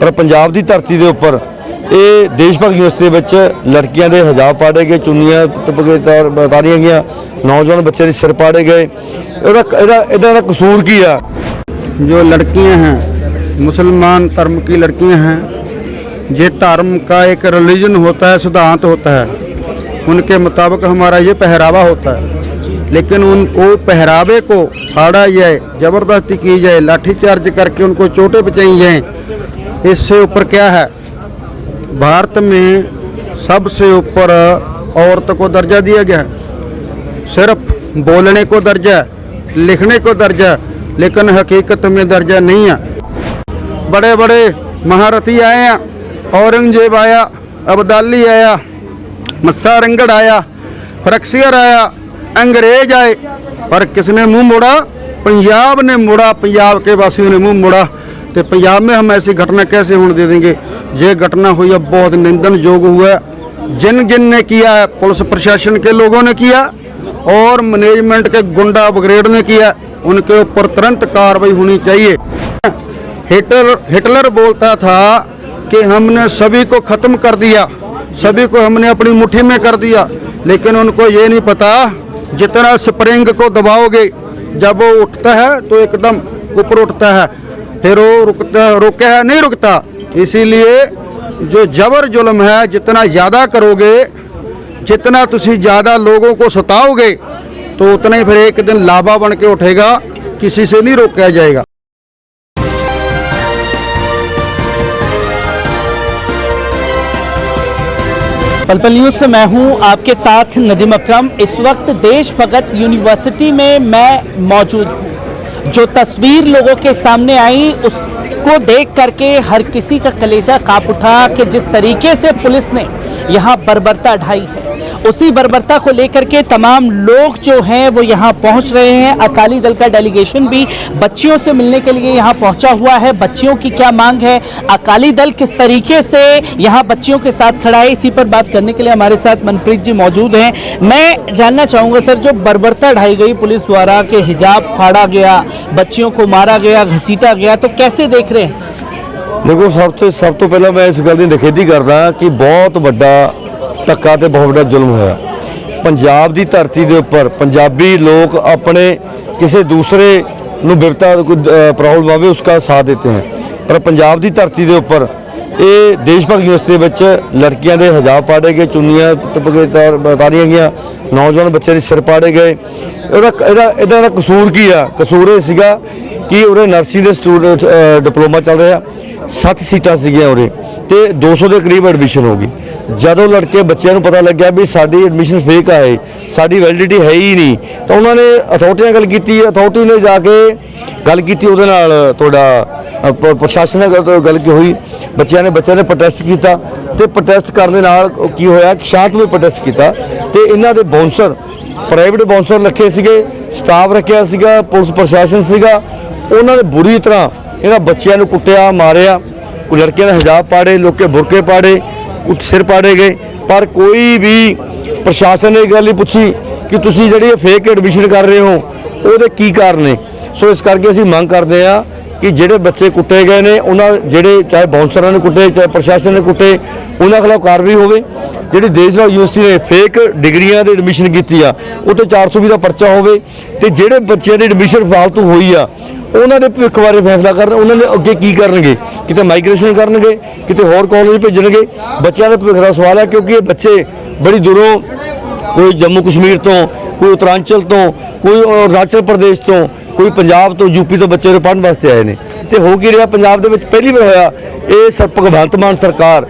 पर पंजाब की धरती के उपर ये देश भगत यूनिवर्सिटी विच लड़कियां दे हिजाब पाड़े गए, चुन्नियां उतारियां गई, नौजवान बच्चे के सिर पाड़े गए। इहदा कसूर की है? जो लड़कियां हैं मुसलमान धर्म की लड़कियां हैं, ये धर्म का एक रिलीजन होता है, सिद्धांत होता है, उनके मुताबिक हमारा ये पहरावा होता है। लेकिन उन वो पहरावे को फाड़ा जाए, ज़बरदस्ती की जाए, लाठीचार्ज करके उनको चोटें बचाई जाए, इससे ऊपर क्या है? भारत में सबसे ऊपर औरत को दर्जा दिया गया है। सिर्फ बोलने को दर्जा, लिखने को दर्जा, लेकिन हकीकत में दर्जा नहीं है। बड़े बड़े महारथी आए हैं, औरंगजेब आया, अब्दाली आया, मस्सा रंगड़ आया, फ्रैक्सियर आया, अंग्रेज आए, पर किसने मुंह मोड़ा? पंजाब ने मोड़ा, पंजाब के वासियों ने मुंह मोड़ा। तो पंजाब में हम ऐसी घटना कैसे होने दे देंगे? ये घटना हुई है, बहुत निंदन योग हुआ है। जिन ने किया है, पुलिस प्रशासन के लोगों ने किया और मैनेजमेंट के गुंडा ब्रिगेड ने किया, उनके ऊपर तुरंत कार्रवाई होनी चाहिए। हिटलर बोलता था कि हमने सभी को ख़त्म कर दिया, सभी को हमने अपनी मुट्ठी में कर दिया, लेकिन उनको ये नहीं पता जितना स्प्रिंग को दबाओगे, जब वो उठता है तो एकदम ऊपर उठता है, फिर वो रुकता है, नहीं रुकता। इसीलिए जो जबर जुल्म है, जितना ज़्यादा करोगे, जितना तुसी ज़्यादा लोगों को सताओगे, तो उतना ही फिर एक दिन लावा बन के उठेगा, किसी से नहीं रोका जाएगा। पल पल न्यूज़ से मैं हूं आपके साथ नदीम अकरम। इस वक्त देश भगत यूनिवर्सिटी में मैं मौजूद हूं। जो तस्वीर लोगों के सामने आई उसको देख करके हर किसी का कलेजा कांप उठा कि जिस तरीके से पुलिस ने यहां बर्बरता ढाई है, उसी बर्बरता को लेकर के तमाम लोग जो हैं वो यहाँ पहुँच रहे हैं। अकाली दल का डेलीगेशन भी बच्चियों से मिलने के लिए यहाँ पहुँचा हुआ है। बच्चियों की क्या मांग है, अकाली दल किस तरीके से यहाँ बच्चियों के साथ खड़ा है, इसी पर बात करने के लिए हमारे साथ मनप्रीत जी मौजूद हैं। मैं जानना चाहूँगा सर, जो बर्बरता ढाई गई पुलिस द्वारा के हिजाब फाड़ा गया, बच्चियों को मारा गया, घसीटा गया, तो कैसे देख रहे हैं? देखो, सब तो पहला मैं इस गल की निखेधी करदा कि बहुत वड्डा धक्का तो बहुत बड़ा जुल्म होया। पंजाब की धरती के उपर पंजाबी लोग अपने किसी दूसरे नूं विपता प्रॉब्लम आवे उसका साथ देते हैं, पर पंजाब की धरती के उपर ये देश भगत यूनिवर्सिटी विच लड़कियां दे हिजाब पाड़े गए, चुन्नियां उतारियां गई, नौजवान बच्चे के सिर पाड़े गए। इहदा कसूर की है? कसूर ये सीगा कि उरे नर्सिंग के स्टूडेंट डिप्लोमा चल रहा, 7 सीटां सीगियां उरे ते 200 के करीब एडमिशन हो गई। ਜਦੋਂ लड़के बच्चों को पता लग्या भी साड़ी एडमिशन फेक है, साड़ी वैलिडिटी है ही नहीं, तो उन्होंने अथॉरिटी गल की, अथॉरिटी ने जाके गल की, प्रशासन ने गल हुई, बच्चों ने प्रोटेस्ट किया, तो प्रोटेस्ट करने की होया, शांतमई प्रोटेस्ट किया, तो इन्हों के बाउंसर प्राइवेट बाउंसर रखे सीगे, स्टाफ रखा सीगा, पुलिस प्रशासन सीगा, उन्होंने बुरी तरह इन्होंने बच्चों को कुटिया, मारिया, लड़कियों ने हिजाब पाड़े, लोग के बुरके पाड़े, सिर पाड़े गए, पर कोई भी प्रशासन ने गल नहीं पूछी कि तुसी जिहड़ी फेक एडमिशन कर रहे हो वो की कारण ने। सो इस करके असीं मंग करते हैं कि जिहड़े बच्चे कुटे गए ने, उन्होंने जिहड़े चाहे बाउंसरां ने कुटे, चाहे प्रशासन ने कुटे, उन्होंने खिलाफ कार्रवाई होवे। जिहड़ी देश भगत यूनिवर्सिटी ने फेक डिग्रियां की एडमिशन की आ, उत्ते 420 का परचा होवे, ते जिहड़े बच्चों की एडमिशन फालतू हुई आ उन्होंने भविख बारे फैसला कर, उन्होंने अगे की करनगे, किते माइग्रेशन करनगे, किते होर कॉलेज भेजणगे। बच्चों के भविख का सवाल है, क्योंकि ये बच्चे बड़ी दूरों, कोई जम्मू कश्मीर तो, कोई उत्तरांचल तो, कोई अरुणाचल प्रदेश तो, कोई पंजाब तो, यूपी तो बच्चे पढ़ने वास्ते आए हैं। तो हो की रहा पंजाब के पहली बार होया, ये भगवंत मान सरकार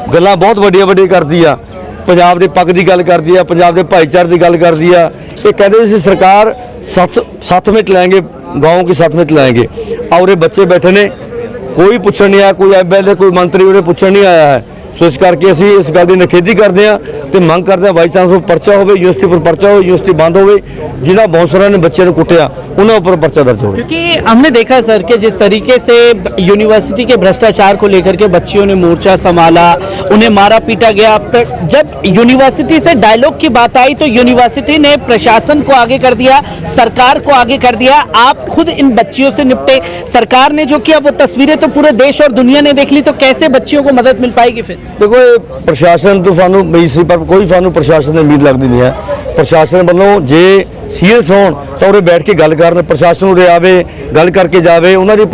गल्लां बहुत वड्डियां वड्डियां करदी आ, पंजाब के पग की गल करदी आ, पंजाब के भाईचारे की गल करदी आ। ये कहते सी सरकार 7 मिनट लाएंगे, गाँव की 7 मिनट लाएंगे, और ये बच्चे बैठे ने, कोई पूछण नहीं आया, कोई MLA कोई मंत्री उन्हें पूछण नहीं आया है। ਸੋ ਇਸ ਕਰਕੇ ਅਸੀਂ ਇਸ ਗੱਲ ਦੀ ਨਿਖੇਧੀ ਕਰਦੇ ਹਾਂ ਤੇ ਮੰਗ ਕਰਦੇ ਹਾਂ ਵਾਈਸ ਚਾਂਸਲਰ ਪਰਚਾ ਹੋਵੇ, यूनिवर्सिटी पर परचा हो, यूनिवर्सिटी बंद होवे, जिन्होंने बाउंसर ने बच्चे को कुटिया उन्होंने ऊपर परचा दर्ज हो। क्योंकि हमने देखा सर कि जिस तरीके से यूनिवर्सिटी के भ्रष्टाचार को लेकर के बच्चियों ने मोर्चा संभाला, उन्हें मारा पीटा गया। जब यूनिवर्सिटी से डायलॉग की बात आई तो यूनिवर्सिटी ने प्रशासन को आगे कर दिया, सरकार को आगे कर दिया। आप खुद इन बच्चियों से निपटे, सरकार ने जो किया वो तस्वीरें तो पूरे देश और दुनिया ने देख ली, तो कैसे बच्चियों को मदद मिल पाएगी फिर? देखो ये प्रशासन तो सानू उम्मीद सी पर कोई सानू प्रशासन की उम्मीद लगती नहीं है। प्रशासन वालों जे सीरियस होण तो उरे बैठ के गल करन, प्रशासन उरे आवे, गल करके जावे, उन्होंने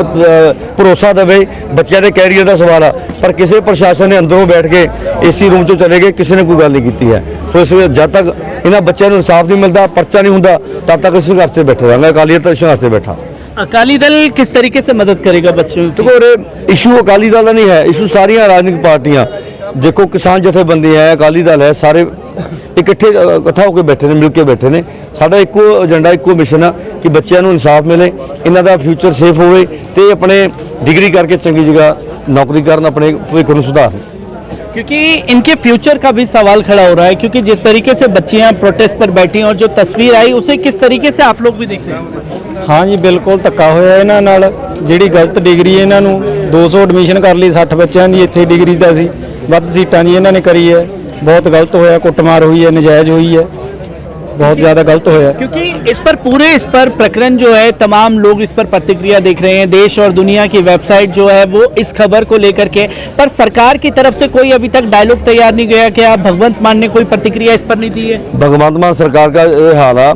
भरोसा देवे। बच्चों के कैरियर का सवाल है पर किसी प्रशासन ने अंदरों बैठ के एसी रूम चो चले गए, किसी ने कोई गल नहीं की है। सो इस जब तक इन्होंने बच्चों को इंसाफ नहीं मिलता, परचा नहीं होंदा, तब तक संघर्ष से बैठे रहेंगे। अकाली दल संघर्ष से बैठा। अकाली दल किस तरीके से मदद करेगा बच्चों की? देखो इशू अकाली दल का नहीं है, इशू सारिया राजनीतिक पार्टियां, देखो किसान जथेबंदी है, अकाली दल है, सारे इकट्ठा होकर बैठे ने, मिल के बैठे ने। साडा एको एजेंडा एको मिशन है कि बच्चों को इंसाफ मिले, इन्हों का फ्यूचर सेफ होवे ते अपने डिग्री करके चंगी जगह नौकरी करन, अपने भविख नूं सुधारन। क्योंकि इनके फ्यूचर का भी सवाल खड़ा हो रहा है, क्योंकि जिस तरीके से बच्चियां प्रोटेस्ट पर बैठी और जो तस्वीर आई उसे किस तरीके से आप लोग भी देख रहे हैं? हाँ जी बिल्कुल धक्का होया इन्हां नाल। ਜਿਹੜੀ ਗਲਤ ਡਿਗਰੀ ਇਹਨਾਂ ਨੂੰ 200 ਐਡਮਿਸ਼ਨ ਕਰ ਲਈ, 60 ਬੱਚਿਆਂ ਦੀ ਇੱਥੇ ਡਿਗਰੀ ਤਾਂ ਸੀ, ਵੱਧ ਸੀਟਾਂ ਦੀ ਇਹਨਾਂ ਨੇ ਕਰੀ ਹੈ। ਬਹੁਤ ਗਲਤ ਹੋਇਆ, ਕੁੱਟਮਾਰ ਹੋਈ ਹੈ, ਨਜਾਇਜ਼ ਹੋਈ है, बहुत ज़्यादा गलत होया। क्योंकि इस पर प्रकरण जो है तमाम लोग इस पर प्रतिक्रिया देख रहे हैं। देश और दुनिया की वेबसाइट जो है वो इस खबर को लेकर के, पर सरकार की तरफ से कोई अभी तक डायलॉग तैयार नहीं गया। क्या भगवंत मान ने कोई प्रतिक्रिया इस पर नहीं दी है? भगवंत मान सरकार का ये हाल है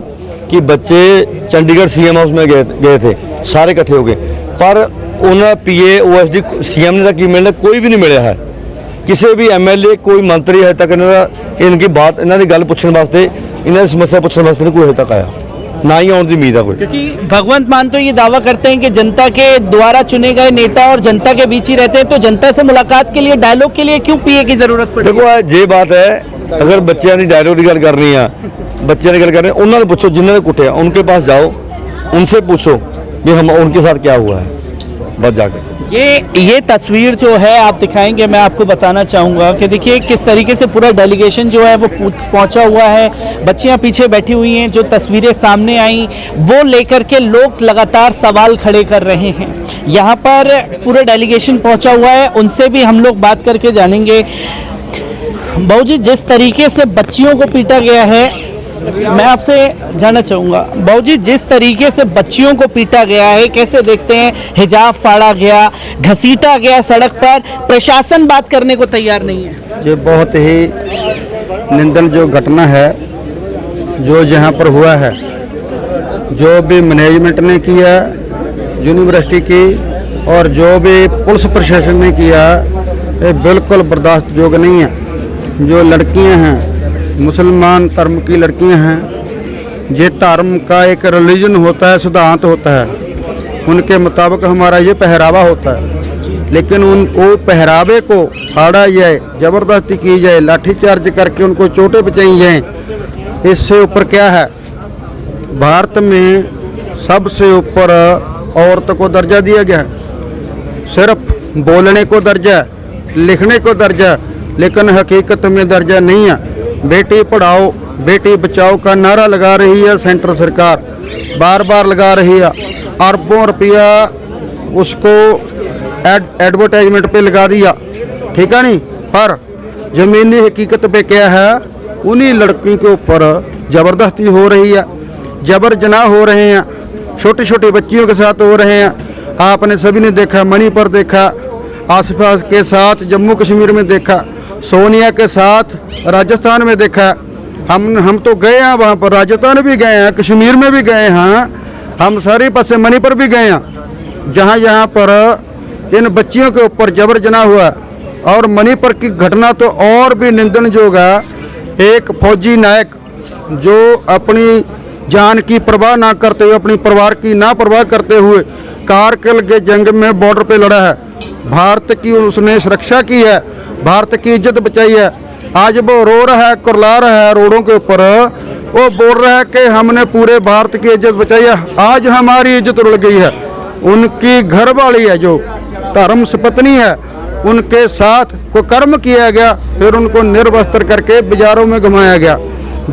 कि बच्चे चंडीगढ़ सीएम हाउस में गए थे, सारे इकट्ठे हो गए, पर उन्होंने PA OSD CM ने तक मिलने कोई भी नहीं मिला है। किसी भी MLA कोई मंत्री अजे तक इनकी बात, इन्हों की गल पूछने वास्ते, इन्होंने समस्या पूछने वास्ते कोई अजे तक आया, ना ही आने की उम्मीद है कोई। क्योंकि भगवंत मान तो ये दावा करते हैं कि जनता के द्वारा चुने गए नेता और जनता के बीच ही रहते हैं, तो जनता से मुलाकात के लिए, डायलॉग के लिए क्यों PA की जरूरत पड़ी? देखो ये बात है, अगर बच्चों की डायलॉग की गल करनी है, बच्चों की गल करनी, उन्होंने पूछो जिन्होंने कुटिया, उनके पास जाओ, उनसे पूछो भी हम उनके साथ क्या हुआ है, बस जाके। ये तस्वीर जो है आप दिखाएंगे, मैं आपको बताना चाहूँगा कि देखिए किस तरीके से पूरा डेलीगेशन जो है वो पहुंचा हुआ है। बच्चियां पीछे बैठी हुई हैं, जो तस्वीरें सामने आई वो लेकर के लोग लगातार सवाल खड़े कर रहे हैं। यहाँ पर पूरा डेलीगेशन पहुंचा हुआ है, उनसे भी हम लोग बात करके जानेंगे। बाबू जी, जिस तरीके से बच्चियों को पीटा गया है, मैं आपसे जानना चाहूँगा बाबू जी, जिस तरीके से बच्चियों को पीटा गया है कैसे देखते हैं? हिजाब फाड़ा गया, घसीटा गया सड़क पर, प्रशासन बात करने को तैयार नहीं है। ये बहुत ही निंदन जो घटना है जो यहाँ पर हुआ है, जो भी मैनेजमेंट ने किया यूनिवर्सिटी की और जो भी पुलिस प्रशासन ने किया, ये बिल्कुल बर्दाश्त योग्य नहीं है। जो लड़कियाँ हैं, मुसलमान धर्म की लड़कियां हैं, ये धर्म का एक रिलीजन होता है, सिद्धांत होता है, उनके मुताबिक हमारा ये पहरावा होता है। लेकिन उनको पहरावे को फाड़ा जाए, ज़बरदस्ती की जाए, लाठीचार्ज करके उनको चोटें बचाई जाए, इससे ऊपर क्या है? भारत में सबसे ऊपर औरत को दर्जा दिया गया है। सिर्फ बोलने को दर्जा, लिखने को दर्जा, लेकिन हकीकत में दर्जा नहीं है। बेटी पढ़ाओ बेटी बचाओ का नारा लगा रही है सेंट्रल सरकार, बार बार लगा रही है, अरबों रुपया उसको एडवर्टाइजमेंट पे लगा दिया, ठीक है नहीं, पर ज़मीनी हकीकत पे क्या है? उन्हीं लड़कियों के ऊपर ज़बरदस्ती हो रही है, जबर जनाह हो रहे हैं, छोटी छोटी बच्चियों के साथ हो रहे हैं। आपने सभी ने देखा, मणिपुर देखा, आसपास के साथ जम्मू कश्मीर में देखा, सोनिया के साथ राजस्थान में देखा। हम तो गए हैं वहाँ पर, राजस्थान भी गए हैं, कश्मीर में भी गए हैं, हम सारी पास से मणिपुर भी गए हैं, जहाँ जहाँ पर इन बच्चियों के ऊपर जबर जना हुआ। और मणिपुर की घटना तो और भी निंदन जोग है। एक फौजी नायक जो अपनी जान की परवाह ना करते हुए, अपनी परिवार की ना परवाह करते हुए कारगिल के जंग में बॉर्डर पे लड़ा है, भारत की उसने सुरक्षा की है, भारत की इज्जत बचाई है। आज वो रो रहा है, कुरला रहा है रोडों के ऊपर, वो बोल रहा है कि हमने पूरे भारत की इज्जत बचाई है। आज हमारी इज्जत उड़ गई है। उनकी घरवाली है जो धर्म पत्नी है, उनके साथ कोई कर्म किया गया, फिर उनको निर्वस्त्र करके बाजारों में घुमाया गया।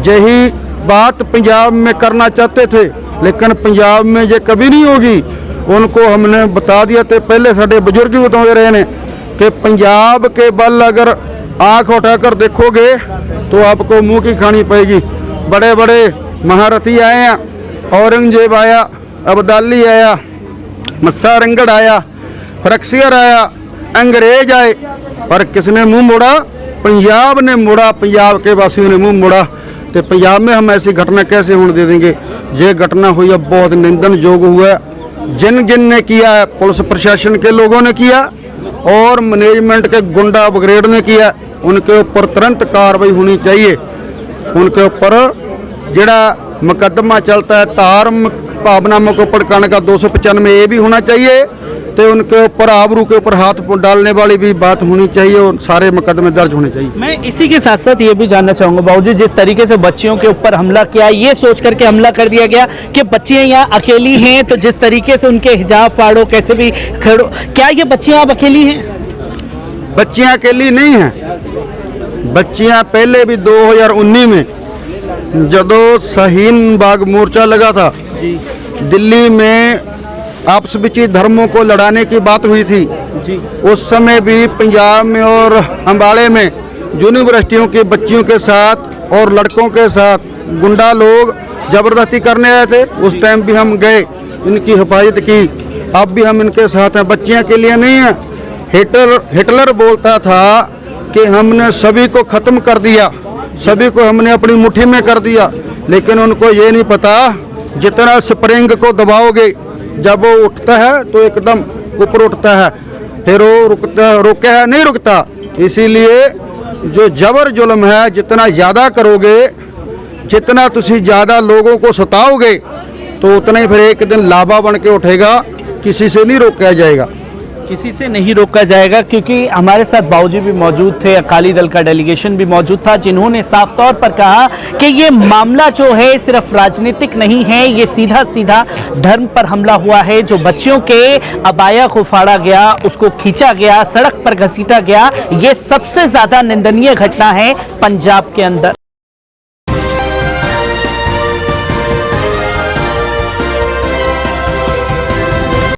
यही बात पंजाब में करना चाहते थे, लेकिन पंजाब में ये कभी नहीं होगी। उनको हमने बता दिया थे, पहले साढ़े बुजुर्ग भी बताते रहे ने कि पंजाब के बल अगर आँख उठाकर देखोगे तो आपको मुंह की खानी पड़ेगी। बड़े बड़े महारथी आए हैं, औरंगजेब आया, अब्दाली आया, मस्सा रंगड़ आया, फ्रक्सियर आया, अंग्रेज आए, पर किसने मुंह मोड़ा? पंजाब ने मोड़ा, पंजाब के वासियों ने मुंह मोड़ा। तो पंजाब में हम ऐसी घटना कैसे होने दे देंगे? ये घटना हुई है, बहुत निंदन योग हुआ है। जिन जिन ने किया है, पुलिस प्रशासन के लोगों ने किया और मैनेजमेंट के गुंडा ब्रिगेड ने किया, उनके ऊपर तुरंत कार्रवाई होनी चाहिए। उनके ऊपर जड़ा मुकदमा चलता है धार्मिक भावनाओं को भड़काने का 295 ये भी होना चाहिए, तो उनके ऊपर आबरू के ऊपर हाथ डालने वाली भी बात होनी चाहिए और सारे मुकदमे दर्ज होने चाहिए। मैं इसी के साथ साथ ये भी जानना चाहूंगा बाबूजी, जिस तरीके से बच्चियों के ऊपर हमला किया, ये सोच करके हमला कर दिया गया कि बच्चियां यहाँ अकेली हैं, तो जिस तरीके से उनके हिजाब फाड़ो, कैसे भी खड़ो, क्या ये बच्चियां अब अकेली हैं? बच्चियां अकेली नहीं हैं। बच्चियां पहले भी 2019 में जदों शाहीन बाग मोर्चा लगा था, दिल्ली में आपस में धर्मों को लड़ाने की बात हुई थी जी। उस समय भी पंजाब में और अम्बाड़े में यूनिवर्सिटियों की बच्चियों के साथ और लड़कों के साथ गुंडा लोग जबरदस्ती करने आए थे। उस टाइम भी हम गए, इनकी हिफाजत की। अब भी हम इनके साथ हैं, बच्चियां के लिए नहीं है। हिटलर बोलता था कि हमने सभी को ख़त्म कर दिया, सभी को हमने अपनी मुट्ठी में कर दिया, लेकिन उनको ये नहीं पता जितना स्प्रिंग को दबाओगे जब वो उठता है तो एकदम ऊपर उठता है, फिर वो रुकता है नहीं रुकता। इसीलिए जो जबर जुल्म है जितना ज़्यादा करोगे, जितना तुसी ज़्यादा लोगों को सताओगे, तो उतना ही फिर एक दिन लाभा बन के उठेगा, किसी से नहीं रोका जाएगा। किसी से नहीं रोका जाएगा, क्योंकि हमारे साथ बाबूजी भी मौजूद थे, अकाली दल का डेलीगेशन भी मौजूद था, जिन्होंने साफ तौर पर कहा कि ये मामला जो है सिर्फ राजनीतिक नहीं है, ये सीधा सीधा धर्म पर हमला हुआ है। जो बच्चियों के अबाया को फाड़ा गया, उसको खींचा गया, सड़क पर घसीटा गया, ये सबसे ज्यादा निंदनीय घटना है पंजाब के अंदर।